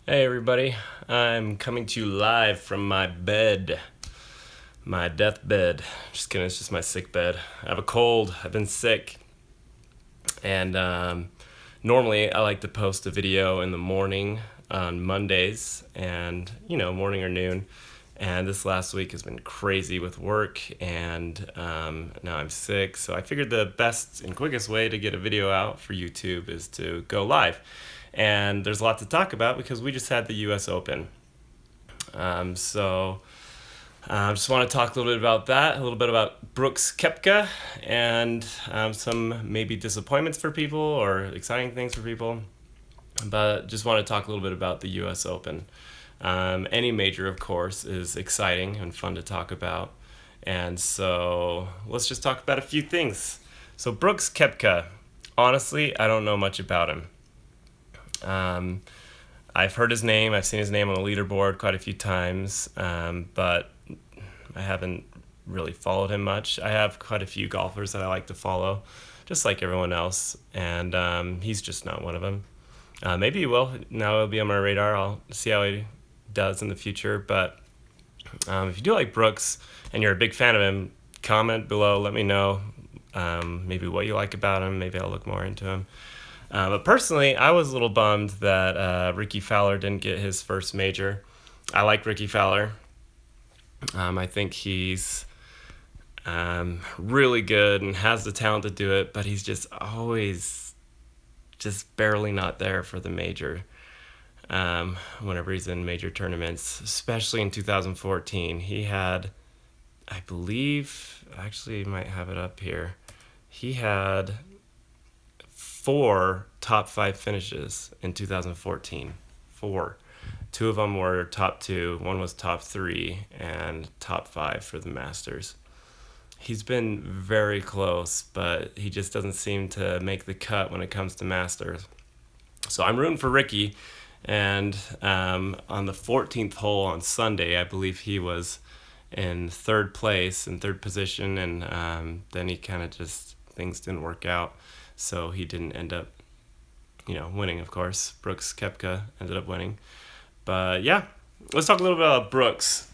Hey everybody, I'm coming to you live from my bed, my deathbed. Just kidding, it's just my sick bed. I have a cold, I've been sick, and normally I like to post a video in the morning on Mondays, and morning or noon. And this last week has been crazy with work, and now I'm sick. So I figured the best and quickest way to get a video out for YouTube is to go live. And there's a lot to talk about because we just had the U.S. Open. So I just want to talk a little bit about that, a little bit about Brooks Koepka, and some maybe disappointments for people or exciting things for people. But just want to talk a little bit about the U.S. Open. Any major, of course, is exciting and fun to talk about. And so let's just talk about a few things. So Brooks Koepka, honestly, I don't know much about him. Um, I've heard his name. I've seen his name on the leaderboard quite a few times, but I haven't really followed him much. I have quite a few golfers that I like to follow, just like everyone else, and he's just not one of them. Maybe he will. Now he'll be on my radar. I'll see how he does in the future. But if you do like Brooks and you're a big fan of him, comment below. Let me know maybe what you like about him. Maybe I'll look more into him. But personally, I was a little bummed that Ricky Fowler didn't get his first major. I like Ricky Fowler. I think he's really good and has the talent to do it, but he's just always just barely not there for the major. Whenever he's in major tournaments, especially in 2014, he had, I believe, actually might have it up here. He had 4 top 5 finishes in 2014. 4. 2 of them were top 2, one was top 3, and top 5 for the Masters. He's been very close, but he just doesn't seem to make the cut when it comes to Masters. So I'm rooting for Ricky. And on the 14th hole on Sunday, I believe he was in third place, in third position, and then he kind of just, things didn't work out. So he didn't end up, winning, of course. Brooks Koepka ended up winning. But yeah, let's talk a little bit about Brooks.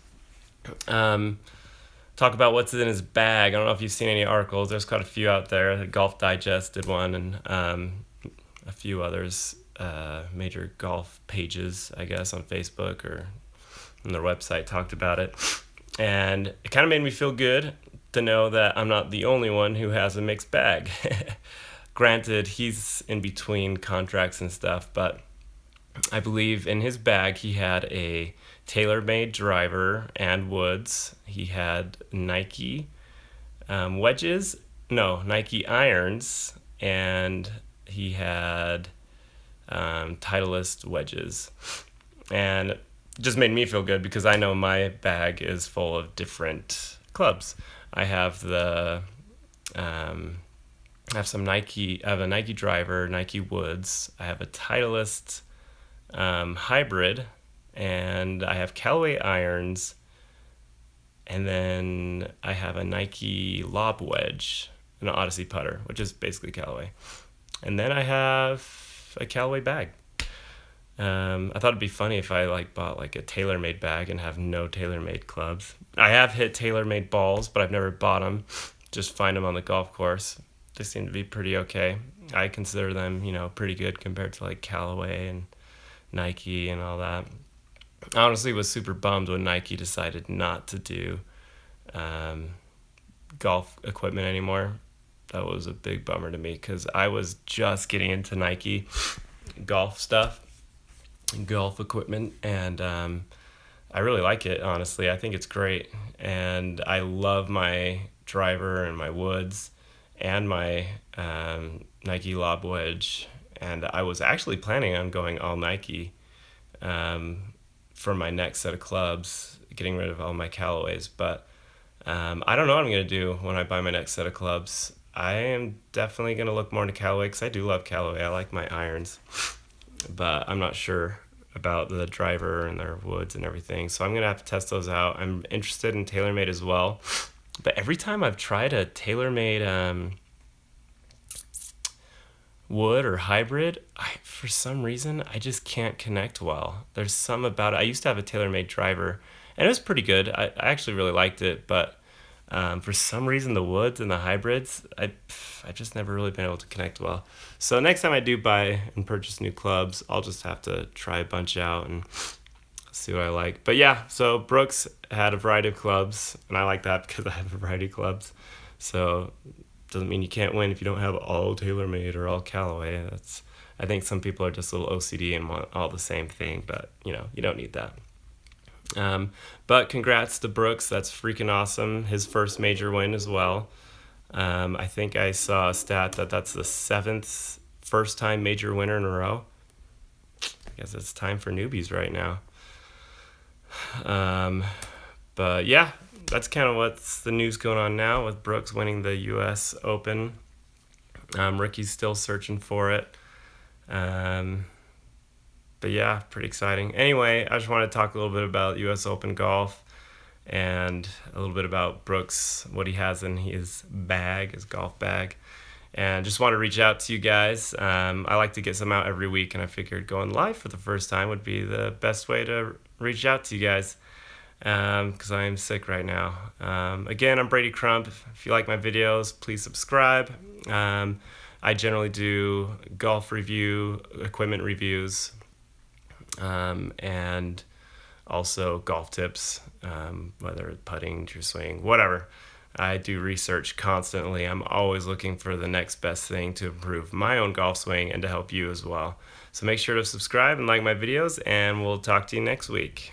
Talk about what's in his bag. I don't know if you've seen any articles. There's quite a few out there. Golf Digest did one, and a few others, major golf pages, I guess, on Facebook or on their website talked about it. And it kind of made me feel good to know that I'm not the only one who has a mixed bag. Granted, he's in between contracts and stuff, but I believe in his bag he had a TaylorMade driver and woods. He had Nike wedges, no, Nike irons, and he had Titleist wedges. And it just made me feel good because I know my bag is full of different clubs. I have I have some Nike. I have a Nike driver, Nike woods. I have a Titleist hybrid, and I have Callaway irons, and then I have a Nike lob wedge and an Odyssey putter, which is basically Callaway. And then I have a Callaway bag. I thought it'd be funny if I bought a TaylorMade bag and have no TaylorMade clubs. I have hit TaylorMade balls, but I've never bought them. Just find them on the golf course. They seem to be pretty okay. I consider them, pretty good compared to Callaway and Nike and all that. I honestly was super bummed when Nike decided not to do golf equipment anymore. That was a big bummer to me because I was just getting into Nike golf stuff, golf equipment, and I really like it, honestly. I think it's great, and I love my driver and my woods and my Nike lob wedge, and I was actually planning on going all Nike for my next set of clubs, getting rid of all my Callaways, but I don't know what I'm going to do when I buy my next set of clubs. I am definitely going to look more into Callaway because I do love Callaway. I like my irons, but I'm not sure about the driver and their woods and everything, so I'm going to have to test those out. I'm interested in TaylorMade as well, but every time I've tried a TaylorMade wood or hybrid, for some reason, I just can't connect well. There's some about it. I used to have a TaylorMade driver, and it was pretty good. I actually really liked it, but for some reason, the woods and the hybrids, I've just never really been able to connect well. So next time I do buy and purchase new clubs, I'll just have to try a bunch out and see what I like. But yeah, so Brooks had a variety of clubs, and I like that because I have a variety of clubs. So doesn't mean you can't win if you don't have all TaylorMade or all Callaway. I think some people are just a little OCD and want all the same thing, but you don't need that. But congrats to Brooks. That's freaking awesome. His first major win as well. I think I saw a stat that's the 7th first time major winner in a row. I guess it's time for newbies right now. But yeah, that's kind of what's the news going on now with Brooks winning the U.S. Open. Ricky's still searching for it. But yeah, pretty exciting. Anyway, I just want to talk a little bit about U.S. Open golf and a little bit about Brooks, what he has in his bag, his golf bag. And just want to reach out to you guys. I like to get some out every week, and I figured going live for the first time would be the best way to reach out to you guys because I am sick right now. Again, I'm Brady Crump. If you like my videos, please subscribe. I generally do golf review, equipment reviews, and also golf tips, whether it's putting, true swing, whatever. I do research constantly. I'm always looking for the next best thing to improve my own golf swing and to help you as well. So make sure to subscribe and like my videos, and we'll talk to you next week.